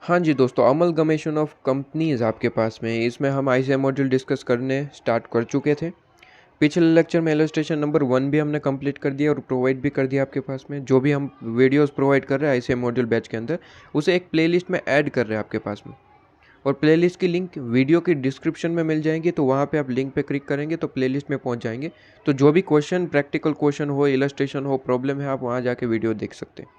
हाँ जी दोस्तों, amalgamation of companies आपके पास में है। इसमें हम आईसीएम मॉड्यूल डिस्कस करने स्टार्ट कर चुके थे। पिछले लेक्चर में इलस्ट्रेशन नंबर 1 भी हमने कंप्लीट कर दिया और प्रोवाइड भी कर दिया आपके पास में। जो भी हम वीडियोस प्रोवाइड कर रहे हैं आईसीएम मॉड्यूल बैच के अंदर, उसे एक प्लेलिस्ट में ऐड कर रहे हैं आपके पास में। और प्लेलिस्ट की लिंक वीडियो की डिस्क्रिप्शन में मिल जाएंगी, तो वहाँ पे आप लिंक पे क्लिक करेंगे तो प्लेलिस्ट में पहुँच जाएंगे। तो जो भी क्वेश्चन, प्रैक्टिकल क्वेश्चन हो, इलस्ट्रेशन हो, प्रॉब्लम है, आप वहाँ जाके वीडियो देख सकते हैं।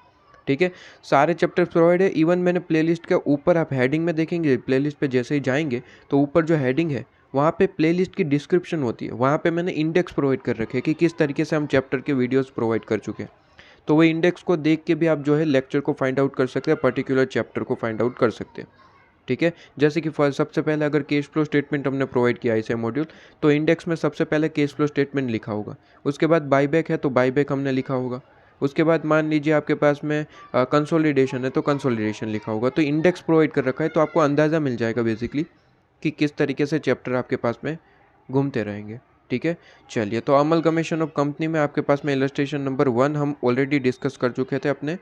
ठीक है, सारे चैप्टर्स प्रोवाइड है। इवन मैंने प्लेलिस्ट के ऊपर, आप हेडिंग में देखेंगे, प्लेलिस्ट पे जैसे ही जाएंगे तो ऊपर जो हेडिंग है वहाँ पे प्लेलिस्ट की डिस्क्रिप्शन होती है, वहाँ पे मैंने इंडेक्स प्रोवाइड कर रखे हैं कि किस तरीके से हम चैप्टर के वीडियोस प्रोवाइड कर चुके हैं। तो वो इंडेक्स को देख के भी आप जो है लेक्चर को फाइंड आउट कर सकते हैं, पर्टिकुलर चैप्टर को फाइंड आउट कर सकते हैं। ठीक है, जैसे कि सबसे पहले अगर कैश फ्लो स्टेटमेंट हमने प्रोवाइड किया इसे मॉड्यूल, तो इंडेक्स में सबसे पहले कैश फ्लो स्टेटमेंट लिखा होगा। उसके बाद बाईबैक है तो बाईबैक हमने लिखा होगा। उसके बाद मान लीजिए आपके पास में कंसोलिडेशन है तो कंसोलिडेशन लिखा होगा। तो इंडेक्स प्रोवाइड कर रखा है, तो आपको अंदाज़ा मिल जाएगा बेसिकली कि किस तरीके से चैप्टर आपके पास में घूमते रहेंगे। ठीक है, चलिए, तो अमलगमेशन ऑफ कंपनी में आपके पास में इलस्ट्रेशन नंबर 1 हम ऑलरेडी डिस्कस कर चुके थे अपने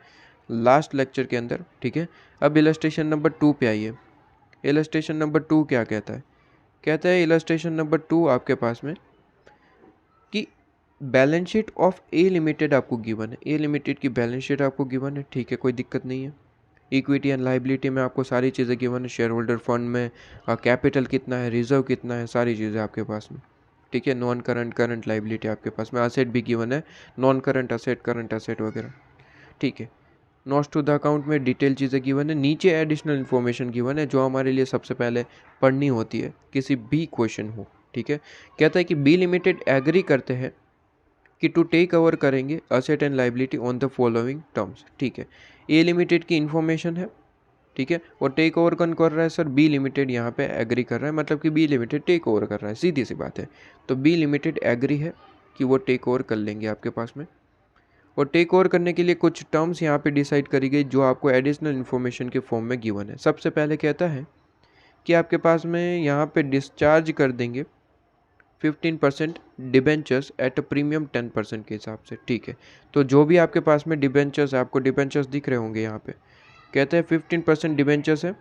लास्ट लेक्चर के अंदर। ठीक है, अब इलस्ट्रेशन नंबर 2 पे आइए। इलस्ट्रेशन नंबर 2 क्या कहता है? कहता है इलस्ट्रेशन नंबर 2 आपके पास में कि balance sheet of A limited आपको गिवन है। ए लिमिटेड की बैलेंस शीट आपको गिवन है। ठीक है, कोई दिक्कत नहीं है। इक्विटी एंड लाइबिलिटी में आपको सारी चीज़ें गिवन है। शेयर होल्डर फंड में कैपिटल कितना है, रिजर्व कितना है, सारी चीज़ें आपके पास में। ठीक है, नॉन करंट, करंट लाइबिलिटी आपके पास में, असेट भी गिवन है, non current asset, current asset वगैरह। ठीक है, नोट्स टू द अकाउंट में डिटेल चीज़ें गिवन है। नीचे एडिशनल इन्फॉर्मेशन गिवन है जो हमारे लिए सबसे पहले पढ़नी होती है किसी भी क्वेश्चन हो। ठीक है, कहता है कि बी लिमिटेड एग्री करते हैं कि टू टेक ओवर करेंगे asset and liability on the following terms. ठीक है, ए लिमिटेड की इन्फॉर्मेशन है। ठीक है, और टेक ओवर कौन कर रहा है सर? बी लिमिटेड यहाँ पे एग्री कर रहा है, मतलब कि बी लिमिटेड टेक ओवर कर रहा है, सीधी सी बात है। तो बी लिमिटेड एग्री है कि वो टेक ओवर कर लेंगे आपके पास में। और टेक ओवर करने के लिए कुछ टर्म्स यहाँ पे डिसाइड करी गई जो आपको एडिशनल इन्फॉर्मेशन के फॉर्म में गिवन है। सबसे पहले कहता है कि आपके पास में यहाँ पे डिस्चार्ज कर देंगे 15% डिबेंचर्स एट अ प्रीमियम 10% के हिसाब से। ठीक है, तो जो भी आपके पास में डिबेंचर्स, आपको डिबेंचर्स दिख रहे होंगे यहाँ पे, कहते हैं 15% डिबेंचर्स है।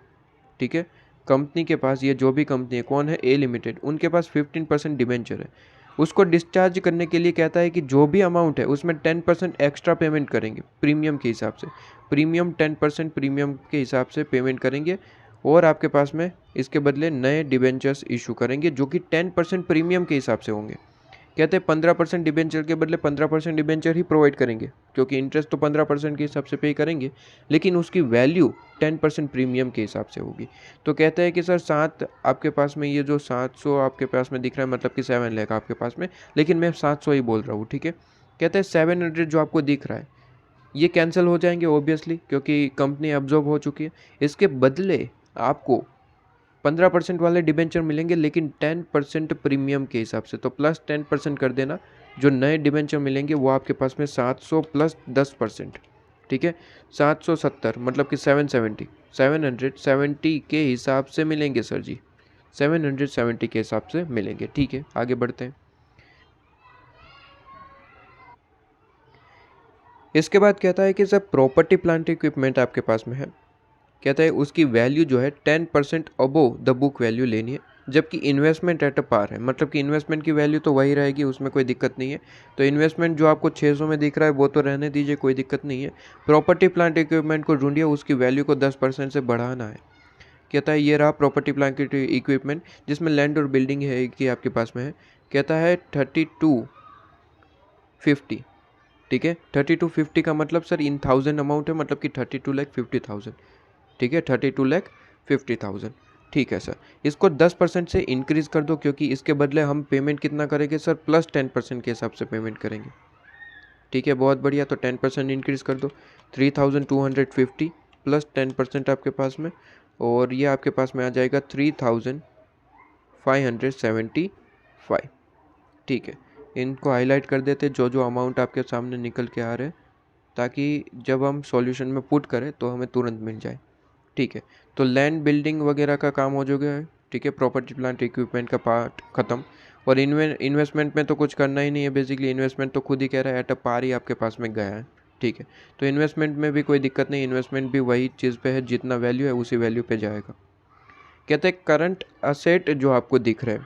ठीक है, कंपनी के पास, ये जो भी कंपनी है, कौन है? ए लिमिटेड, उनके पास 15% डिबेंचर है। उसको डिस्चार्ज करने के लिए कहता है कि जो भी अमाउंट है उसमें 10% एक्स्ट्रा पेमेंट करेंगे प्रीमियम के हिसाब से। प्रीमियम 10% प्रीमियम के हिसाब से पेमेंट करेंगे और आपके पास में इसके बदले नए डिबेंचर्स इशू करेंगे जो कि 10% प्रीमियम के हिसाब से होंगे। कहते हैं 15% डिबेंचर के बदले 15% डिबेंचर ही प्रोवाइड करेंगे, क्योंकि इंटरेस्ट तो 15% के हिसाब से पे करेंगे, लेकिन उसकी वैल्यू 10% प्रीमियम के हिसाब से होगी। तो कहते हैं कि सर 7 आपके पास में, ये जो 700 आपके पास में दिख रहा है, मतलब कि 7 लाख आपके पास में, लेकिन मैं 700 ही बोल रहा हूँ। ठीक है, कहते हैं 700 जो आपको दिख रहा है ये कैंसिल हो जाएंगे ऑब्वियसली, क्योंकि कंपनी अब्जॉर्ब हो चुकी है। इसके बदले आपको 15% वाले डिबेंचर मिलेंगे, लेकिन 10% प्रीमियम के हिसाब से। तो प्लस 10% कर देना, जो नए डिबेंचर मिलेंगे वो आपके पास में 700 प्लस 10%। ठीक है, 770 मतलब कि 770 के हिसाब से मिलेंगे सर जी, 770 के हिसाब से मिलेंगे। ठीक है, आगे बढ़ते हैं। इसके बाद कहता है कि सर प्रॉपर्टी प्लांट इक्विपमेंट आपके पास में है, कहता है उसकी वैल्यू जो है 10% अबोव द बुक वैल्यू लेनी है, जबकि इन्वेस्टमेंट एट अ पार है, मतलब कि इन्वेस्टमेंट की वैल्यू तो वही रहेगी, उसमें कोई दिक्कत नहीं है। तो इन्वेस्टमेंट जो आपको 600 में दिख रहा है वो तो रहने दीजिए, कोई दिक्कत नहीं है। प्रॉपर्टी प्लांट इक्विपमेंट को ढूंढिए, उसकी वैल्यू को 10% से बढ़ाना है। कहता है ये रहा प्रॉपर्टी प्लांट इक्विपमेंट, जिसमें लैंड और बिल्डिंग है कि आपके पास में है। कहता है 3250। ठीक है, 3250 का मतलब सर इन 1000 अमाउंट है, मतलब कि 32,50,000। ठीक है, 32,50,000। ठीक है सर, इसको 10% से इंक्रीज कर दो, क्योंकि इसके बदले हम पेमेंट कितना करेंगे सर? प्लस 10% के हिसाब से पेमेंट करेंगे। ठीक है, बहुत बढ़िया। तो 10% इंक्रीज कर दो, 3,250 प्लस 10% आपके पास में, और ये आपके पास में आ जाएगा 3,575। ठीक है, इनको हाईलाइट कर देते जो जो अमाउंट आपके सामने निकल के आ रहे हैं, ताकि जब हम सॉल्यूशन में पुट करें तो हमें तुरंत मिल जाए। ठीक है, तो लैंड बिल्डिंग वगैरह का काम हो गया है। ठीक है, प्रॉपर्टी प्लांट इक्विपमेंट का पार्ट खत्म। और इन्वेस्टमेंट में तो कुछ करना ही नहीं है, बेसिकली इन्वेस्टमेंट तो खुद ही कह रहा है एट अ पार ही आपके पास में गया है। ठीक है। तो इन्वेस्टमेंट में भी कोई दिक्कत नहीं, इन्वेस्टमेंट भी वही चीज़ पे है, जितना वैल्यू है उसी वैल्यू पे जाएगा। कहते हैं करंट असेट जो आपको दिख रहा है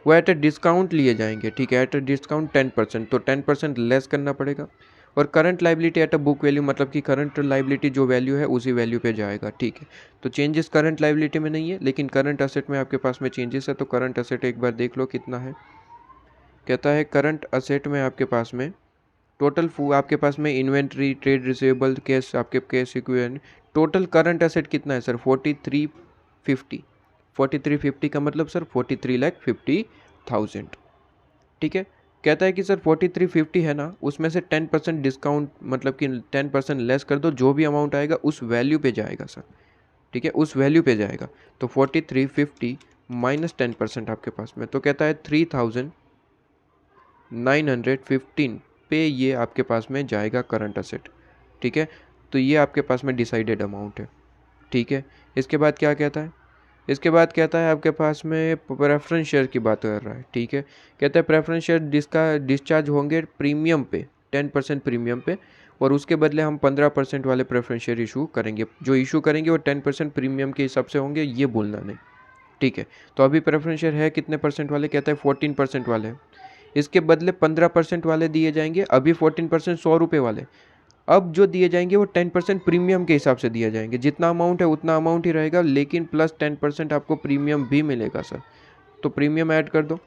वो एट ए डिस्काउंट लिए जाएंगे, ठीक है, एट ए डिस्काउंट 10%, तो 10% लेस करना पड़ेगा। और current liability at a book value, मतलब कि करंट लाइबिलिटी जो वैल्यू है उसी वैल्यू पे जाएगा, ठीक है। तो चेंजेस करंट लाइबिलिटी में नहीं है, लेकिन करंट असेट में आपके पास में चेंजेस है। तो करंट असेट एक बार देख लो कितना है। कहता है करंट असेट में आपके पास में टोटल आपके पास में इन्वेंट्री, ट्रेड रिसीवेबल, कैश, आपके cash equivalent, total current asset कितना है सर? 4350। 4350 का मतलब सर 43,50,000, ठीक है। कहता है कि सर 4350 है ना, उसमें से 10% डिस्काउंट, मतलब कि 10% लेस कर दो, जो भी अमाउंट आएगा उस वैल्यू पे जाएगा सर, ठीक है, उस वैल्यू पे जाएगा। तो 4350 माइनस 10% आपके पास में, तो कहता है 3915 पे ये आपके पास में जाएगा करंट असेट, ठीक है। तो ये आपके पास में डिसाइडेड अमाउंट है, ठीक है। इसके बाद क्या कहता है? इसके बाद कहता है आपके पास में प्रेफरेंस शेयर की बात कर रहा है, ठीक है। कहता है प्रेफरेंस शेयर जिसका डिस्चार्ज होंगे प्रीमियम पे, 10% प्रीमियम पे, और उसके बदले हम 15% वाले प्रेफरेंस शेयर इशू करेंगे। जो इशू करेंगे वो 10% प्रीमियम के हिसाब से होंगे, ये भूलना नहीं, ठीक है। तो अभी प्रेफरेंस शेयर है कितने परसेंट वाले? कहता है 14% वाले हैं। इसके बदले 15% वाले दिए जाएंगे। अभी 14% 100 रुपये वाले, अब जो दिए जाएंगे वो 10% प्रीमियम के हिसाब से दिए जाएंगे। जितना अमाउंट है उतना अमाउंट ही रहेगा, लेकिन प्लस 10% आपको प्रीमियम भी मिलेगा सर। तो प्रीमियम ऐड कर दो,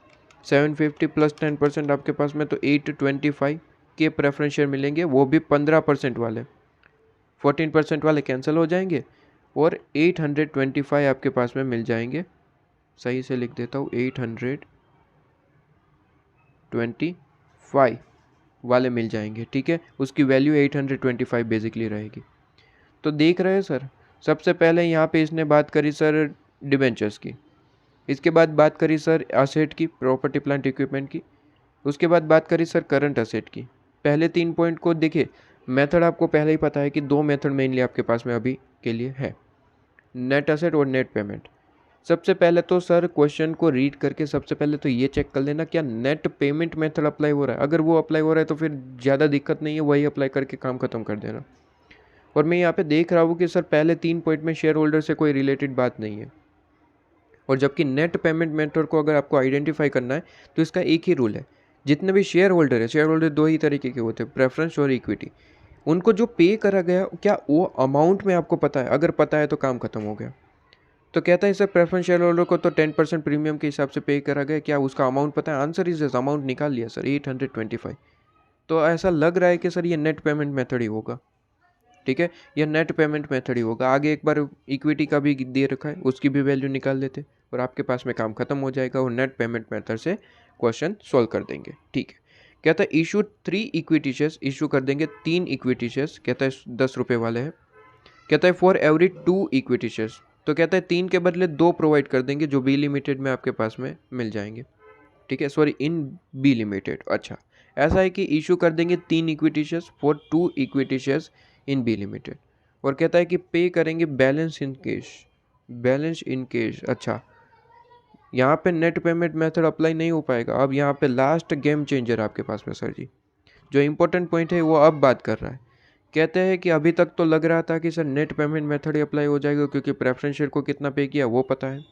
750 प्लस 10% आपके पास में, तो 825 के प्रेफरेंस शेयर मिलेंगे, वो भी 15% वाले। 14% वाले कैंसिल हो जाएंगे और 825 आपके पास में मिल जाएंगे। सही से लिख देता हूँ, 825 वाले मिल जाएंगे, ठीक है। उसकी वैल्यू 825 बेसिकली रहेगी। तो देख रहे हैं सर, सबसे पहले यहाँ पे इसने बात करी सर डिबेंचर्स की, इसके बाद बात करी सर असेट की, प्रॉपर्टी प्लांट इक्विपमेंट की, उसके बाद बात करी सर करंट असेट की। पहले 3 पॉइंट को देखिए, मेथड आपको पहले ही पता है कि 2 मेथड मेनली आपके पास में अभी के लिए है, नेट असेट और नेट पेमेंट। सबसे पहले तो सर क्वेश्चन को रीड करके सबसे पहले तो ये चेक कर लेना क्या नेट पेमेंट मेथड अप्लाई हो रहा है। अगर वो अप्लाई हो रहा है तो फिर ज़्यादा दिक्कत नहीं है, वही अप्लाई करके काम खत्म कर देना। और मैं यहाँ पे देख रहा हूँ कि सर पहले 3 पॉइंट में शेयर होल्डर से कोई रिलेटेड बात नहीं है, और जबकि नेट पेमेंट मेथड को अगर आपको आइडेंटिफाई करना है तो इसका एक ही रूल है, जितने भी शेयर होल्डर है, शेयर होल्डर 2 ही तरीके के होते हैं, प्रेफरेंस और इक्विटी। उनको जो पे करा गया क्या वो अमाउंट में आपको पता है? अगर पता है तो काम खत्म हो गया। तो कहता है सर प्रेफरेंस शेयर होल्डर को तो 10% प्रीमियम के हिसाब से पे करा गया, क्या उसका अमाउंट पता है? आंसर इज अमाउंट निकाल लिया सर, 825। तो ऐसा लग रहा है कि सर ये नेट पेमेंट मेथड ही होगा, ठीक है, ये नेट पेमेंट मेथड ही होगा। आगे एक बार इक्विटी का भी दे रखा है, उसकी भी वैल्यू निकाल लेते और आपके पास में काम खत्म हो जाएगा, और नेट पेमेंट मेथड से क्वेश्चन सॉल्व कर देंगे, ठीक है। कहता है इशू 3 इक्विटी शेयर्स, इशू कर देंगे 3 इक्विटी शेयर्स, कहता है 10 रुपये वाले हैं। कहता है फॉर एवरी 2 इक्विटी शेयर्स, तो कहता है 3 के बदले 2 प्रोवाइड कर देंगे, जो बी लिमिटेड में आपके पास में मिल जाएंगे, ठीक है, सॉरी इन बी लिमिटेड। अच्छा, ऐसा है कि इशू कर देंगे 3 equity shares for 2 equity shares in B limited, और कहता है कि पे करेंगे balance in cash, balance in cash. अच्छा, यहाँ पे नेट पेमेंट मेथड अप्लाई नहीं हो पाएगा। अब यहाँ पे लास्ट गेम चेंजर आपके पास में सर जी, जो इंपॉर्टेंट पॉइंट है वो अब बात कर रहा है। कहते हैं कि अभी तक तो लग रहा था कि सर नेट पेमेंट मेथड ही अप्लाई हो जाएगा, क्योंकि प्रेफरेंस शेयर को कितना पे किया वो पता है,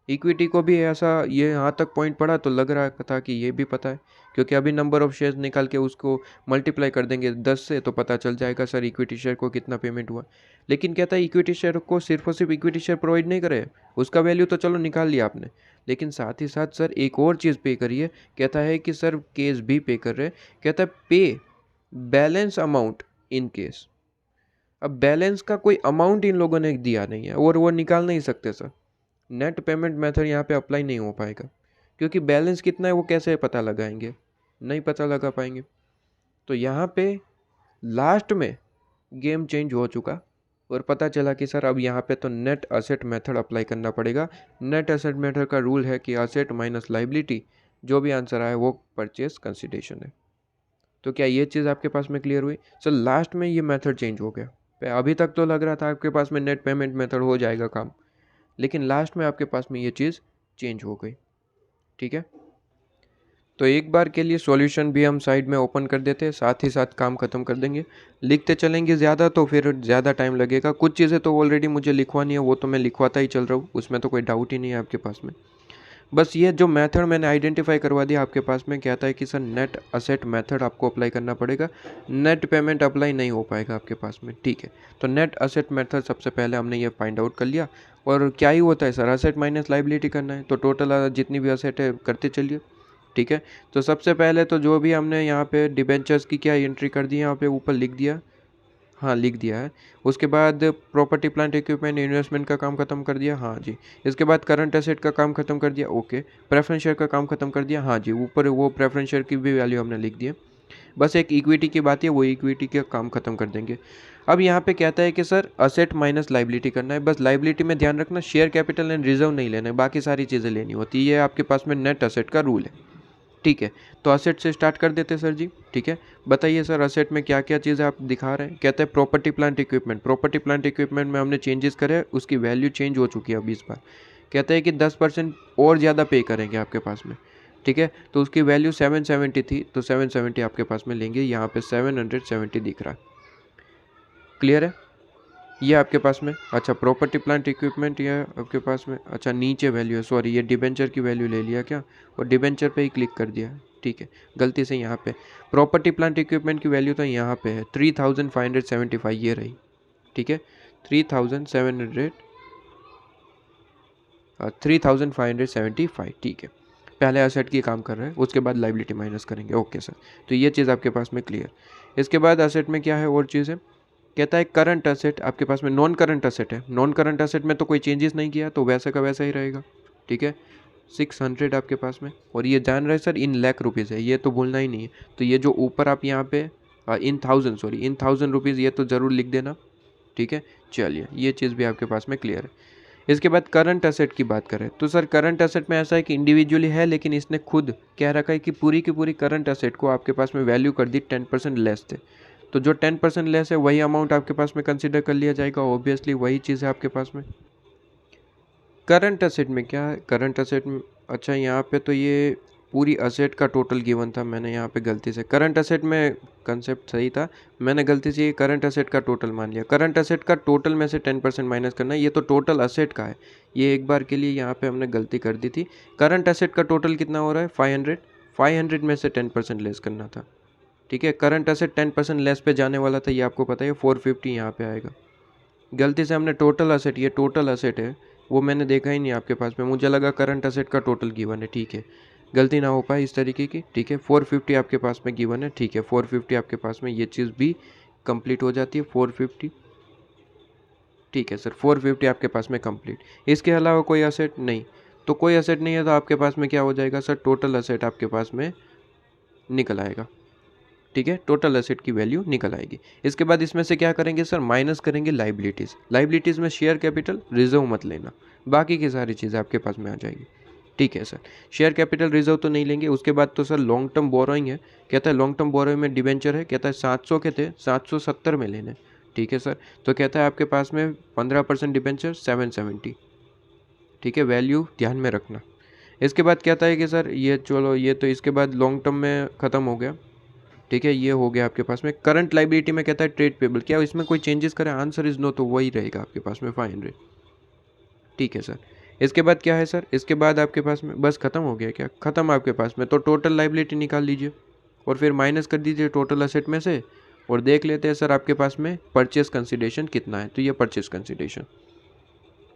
इक्विटी को भी ऐसा, ये यहाँ तक पॉइंट पड़ा तो लग रहा था कि ये भी पता है, क्योंकि अभी नंबर ऑफ शेयर्स निकाल के उसको मल्टीप्लाई कर देंगे 10 से, तो पता चल जाएगा सर इक्विटी शेयर को कितना पेमेंट हुआ। लेकिन कहता है इक्विटी शेयर को सिर्फ और सिर्फ इक्विटी शेयर प्रोवाइड नहीं करे, उसका वैल्यू तो चलो निकाल लिया आपने, लेकिन साथ ही साथ सर एक और चीज़ पे करिए। कहता है कि सर केस भी पे कर रहे, कहता है पे बैलेंस अमाउंट इन केस। अब बैलेंस का कोई अमाउंट इन लोगों ने दिया नहीं है और वो निकाल नहीं सकते सर, नेट पेमेंट मेथड यहाँ पे अप्लाई नहीं हो पाएगा, क्योंकि बैलेंस कितना है वो कैसे पता लगाएंगे, नहीं पता लगा पाएंगे। तो यहाँ पे लास्ट में गेम चेंज हो चुका और पता चला कि सर अब यहाँ पे तो नेट असेट मेथड अप्लाई करना पड़ेगा। नेट असेट मेथड का रूल है कि असेट माइनस लाइबिलिटी, जो भी आंसर आए वो परचेज कंसिडरेशन है। तो क्या ये चीज़ आपके पास में क्लियर हुई? सर लास्ट में ये मेथड चेंज हो गया। अभी तक तो लग रहा था आपके पास में नेट पेमेंट मेथड हो जाएगा काम, लेकिन लास्ट में आपके पास में ये चीज़ चेंज हो गई, ठीक है। तो एक बार के लिए सॉल्यूशन भी हम साइड में ओपन कर देते हैं, साथ ही साथ काम ख़त्म कर देंगे। लिखते चलेंगे ज़्यादा तो फिर ज़्यादा टाइम लगेगा। कुछ चीज़ें तो ऑलरेडी मुझे लिखवानी है, वो तो मैं लिखवाता ही चल रहा हूँ, उसमें तो कोई डाउट ही नहीं है आपके पास में। बस ये जो मेथड मैंने आइडेंटिफाई करवा दिया आपके पास में, कहता है कि सर नेट असेट मेथड आपको अप्लाई करना पड़ेगा, नेट पेमेंट अप्लाई नहीं हो पाएगा आपके पास में। ठीक है, तो नेट असेट मेथड सबसे पहले हमने ये फाइंड आउट कर लिया। और क्या ही होता है सर, असेट माइनस लाइबिलिटी करना है, तो टोटल जितनी भी असेट है करते चलिए। ठीक है, तो सबसे पहले तो जो भी हमने यहाँ पे डिबेंचर्स की क्या एंट्री कर दी, यहाँ पे ऊपर लिख दिया, हाँ लिख दिया है। उसके बाद प्रॉपर्टी प्लांट इक्विपमेंट इन्वेस्टमेंट का काम खत्म कर दिया, हाँ जी। इसके बाद करंट एसेट का काम खत्म कर दिया, ओके। प्रेफरेंस शेयर का काम खत्म कर दिया, हाँ जी। ऊपर वो प्रेफरेंस शेयर की भी वैल्यू हमने लिख दी है। बस एक इक्विटी की बात है, वो इक्विटी का काम खत्म कर देंगे। अब यहाँ पे कहता है कि सर असेट माइनस लाइबिलिटी करना है। बस लाइबिलिटी में ध्यान रखना, शेयर कैपिटल एंड रिजर्व नहीं लेना है, बाकी सारी चीज़ें लेनी होती है। ये आपके पास में नेट असेट का रूल है। ठीक है, तो असेट से स्टार्ट कर देते हैं सर जी। ठीक है, बताइए सर असेट में क्या क्या चीज़ें आप दिखा रहे हैं। कहते हैं property plant equipment. Property plant equipment में हमने चेंजेस करे, उसकी वैल्यू चेंज हो चुकी है अभी इस बार। कहते हैं कि 10% और ज़्यादा पे करेंगे आपके पास में। ठीक है, तो उसकी वैल्यू 770 थी, तो 770 आपके पास में लेंगे। यहाँ पे 770 दिख रहा है, क्लियर है ये आपके पास में। अच्छा, प्रॉपर्टी प्लांट इक्विपमेंट ये आपके पास में, अच्छा नीचे वैल्यू है, सॉरी ये डिबेंचर की वैल्यू ले लिया क्या, और डिबेंचर पे ही क्लिक कर दिया। ठीक है, गलती से यहाँ पे प्रॉपर्टी प्लांट इक्विपमेंट की वैल्यू तो यहाँ पे है 3575, ये रही। ठीक है, 3575, ठीक है। पहले असेट की काम कर रहे हैं, उसके बाद लाइबिलिटी माइनस करेंगे, ओके सर। तो ये चीज़ आपके पास में क्लियर। इसके बाद असेट में क्या है और चीज़ है, कहता है करंट असेट आपके पास में नॉन करंट असेट है। नॉन करंट असेट में तो कोई चेंजेस नहीं किया, तो वैसा का वैसा ही रहेगा। ठीक है, 600 आपके पास में, और ये जान रहे सर इन लाख रुपीज़ है, ये तो भूलना ही नहीं है। तो ये जो ऊपर आप यहाँ पे इन 1000 रुपीज़, ये तो ज़रूर लिख देना। ठीक है, चलिए ये चीज़ भी आपके पास में क्लियर है। इसके बाद करंट असेट की बात करें तो सर करंट असेट में ऐसा है कि इंडिविजुअली है, लेकिन इसने खुद कह रखा है कि पूरी की पूरी करंट असेट को आपके पास में वैल्यू कर दी 10% लेस थे। तो जो 10% लेस है वही अमाउंट आपके पास में कंसिडर कर लिया जाएगा, ऑब्वियसली वही चीज़ है आपके पास में। करंट असेट में क्या है, करंट असेट में, अच्छा यहाँ पे तो ये पूरी असेट का टोटल गिवन था, मैंने यहाँ पे गलती से करंट असेट में कंसेप्ट सही था, मैंने गलती से ये करंट असेट का टोटल मान लिया। करंट असेट का टोटल में से 10% माइनस करना है, ये तो टोटल असेट का है। ये एक बार के लिए यहाँ पे हमने गलती कर दी थी। करंट असेट का टोटल कितना हो रहा है 500, 500 में से 10% लेस करना था। ठीक है, करंट असेट 10% लेस पे जाने वाला था, ये आपको पता है 450 यहाँ पे आएगा। गलती से हमने टोटल असेट, ये टोटल असेट है वो मैंने देखा ही नहीं आपके पास में, मुझे लगा करंट असेट का टोटल गिवन है। ठीक है, गलती ना हो पाए इस तरीके की। ठीक है, 450 आपके पास में गिवन है। ठीक है, 450 आपके पास में, ये चीज़ भी कंप्लीट हो जाती है 450। ठीक है सर, 450 आपके पास में कंप्लीट। इसके अलावा कोई असेट नहीं, तो कोई असेट नहीं है, तो आपके पास में क्या हो जाएगा सर, टोटल असेट आपके पास में निकल आएगा। ठीक है, टोटल एसेट की वैल्यू निकल आएगी। इसके बाद इसमें से क्या करेंगे सर, माइनस करेंगे लाइबिलिटीज़। लाइबिलिटीज़ में शेयर कैपिटल रिजर्व मत लेना, बाकी की सारी चीज़ें आपके पास में आ जाएगी। ठीक है सर, शेयर कैपिटल रिजर्व तो नहीं लेंगे। उसके बाद तो सर लॉन्ग टर्म बोरोइंग है, कहता है लॉन्ग टर्म बोरोइंग में डिबेंचर है, कहता है 700 के थे 770 में लेने। ठीक है सर, तो कहता है आपके पास में 15% डिबेंचर 770। ठीक है, वैल्यू ध्यान में रखना। इसके बाद कहता है कि सर ये चलो, ये तो इसके बाद लॉन्ग टर्म में ख़त्म हो गया। ठीक है, ये हो गया आपके पास में। करंट लाइबिलिटी में कहता है ट्रेड पेबल, क्या इसमें कोई चेंजेस करें, आंसर इज नो, तो वही रहेगा आपके पास में 500। ठीक है सर, इसके बाद क्या है सर, इसके बाद आपके पास में बस खत्म हो गया क्या, खत्म आपके पास में। तो टोटल लाइबिलिटी निकाल लीजिए और फिर माइनस कर दीजिए टोटल असेट में से, और देख लेते हैं सर आपके पास में परचेस कंसिडरेशन कितना है। तो ये परचेस कंसिडरेशन,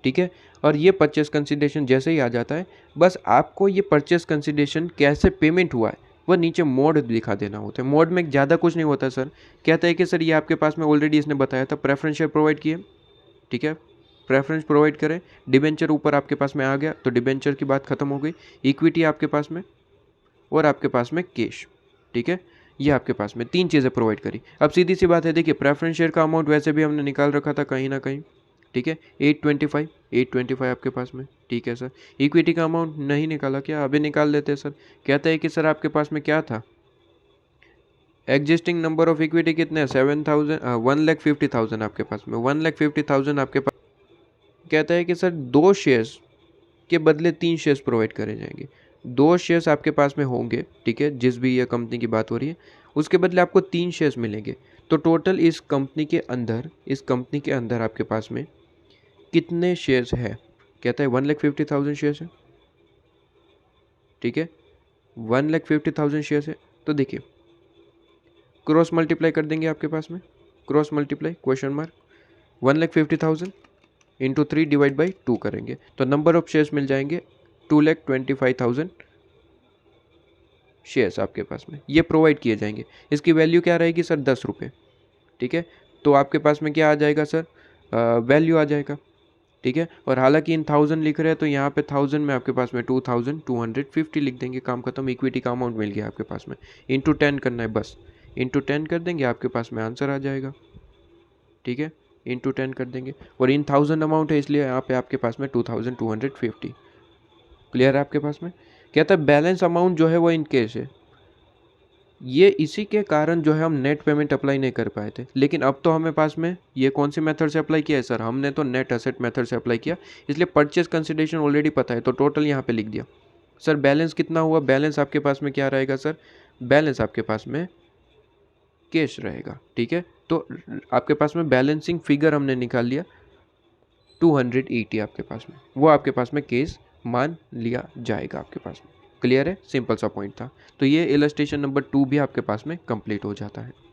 ठीक है, और ये परचेस कंसिडरेशन जैसे ही आ जाता है, बस आपको ये परचेस कंसिडरेशन कैसे पेमेंट हुआ है वह नीचे मोड दिखा देना होता है। मोड में ज़्यादा कुछ नहीं होता सर, कहता है कि सर ये आपके पास में ऑलरेडी इसने बताया था, प्रेफरेंस शेयर प्रोवाइड किए। ठीक है, प्रेफरेंस प्रोवाइड करें, डिबेंचर ऊपर आपके पास में आ गया, तो डिबेंचर की बात खत्म हो गई। इक्विटी आपके पास में, और आपके पास में कैश। ठीक है, ये आपके पास में 3 चीज़ें प्रोवाइड करी। अब सीधी सी बात है, देखिए प्रेफरेंस शेयर का अमाउंट वैसे भी हमने निकाल रखा था कहीं ना कहीं। ठीक है, 825 आपके पास में। ठीक है सर, इक्विटी का अमाउंट नहीं निकाला क्या, अभी निकाल लेते हैं सर। कहता है कि सर आपके पास में क्या था, एग्जिस्टिंग नंबर ऑफ इक्विटी कितने हैं 7,000, 1,50,000 आपके पास में, 1,50,000 आपके पास। कहता है कि सर 2 शेयर्स के बदले 3 शेयर्स प्रोवाइड करे जाएंगे। 2 शेयर्स आपके पास में होंगे, ठीक है, जिस भी ये कंपनी की बात हो रही है, उसके बदले आपको 3 शेयर्स मिलेंगे। तो टोटल इस कंपनी के अंदर आपके पास में कितने शेयर्स है? कहता है 1,50,000 शेयर्स है, ठीक है, 1,50,000 शेयर्स है। तो देखिए क्रॉस मल्टीप्लाई कर देंगे आपके पास में, cross multiply question mark 1,50,000 into 3 divide by 2 करेंगे तो नंबर ऑफ शेयर्स मिल जाएंगे 2,25,000 शेयर्स आपके पास में, ये प्रोवाइड किए जाएंगे। इसकी वैल्यू क्या रहेगी सर? 10 रुपये, ठीक है। तो आपके पास में क्या आ जाएगा सर? वैल्यू आ जाएगा, ठीक है। और हालांकि इन 1000 लिख रहे हैं तो यहाँ पे 1000 में आपके पास में 2,250 लिख देंगे, काम खत्म, इक्विटी का अमाउंट मिल गया आपके पास में। इंटू 10 करना है बस, इंटू 10 कर देंगे, आपके पास में आंसर आ जाएगा, ठीक है। इंटू 10 कर देंगे और इन 1000 अमाउंट है इसलिए यहाँ पे आपके पास में 2,250। क्लियर है आपके पास में? कहता है बैलेंस अमाउंट जो है वो इन केस है। ये इसी के कारण जो है हम नेट पेमेंट अप्लाई नहीं कर पाए थे, लेकिन अब तो हमें पास में ये कौन सी मेथड से अप्लाई किया है सर? हमने तो नेट एसेट मेथड से अप्लाई किया, इसलिए परचेज कंसिडरेशन ऑलरेडी पता है तो टोटल यहाँ पे लिख दिया। सर बैलेंस कितना हुआ? बैलेंस आपके पास में क्या रहेगा सर? बैलेंस आपके पास में कैश रहेगा, ठीक है। तो आपके पास में बैलेंसिंग फिगर हमने निकाल लिया 280 आपके पास में, वो आपके पास में केस मान लिया जाएगा आपके पास में। क्लियर है? सिंपल सा पॉइंट था। तो ये इलस्ट्रेशन नंबर 2 भी आपके पास में कंप्लीट हो जाता है।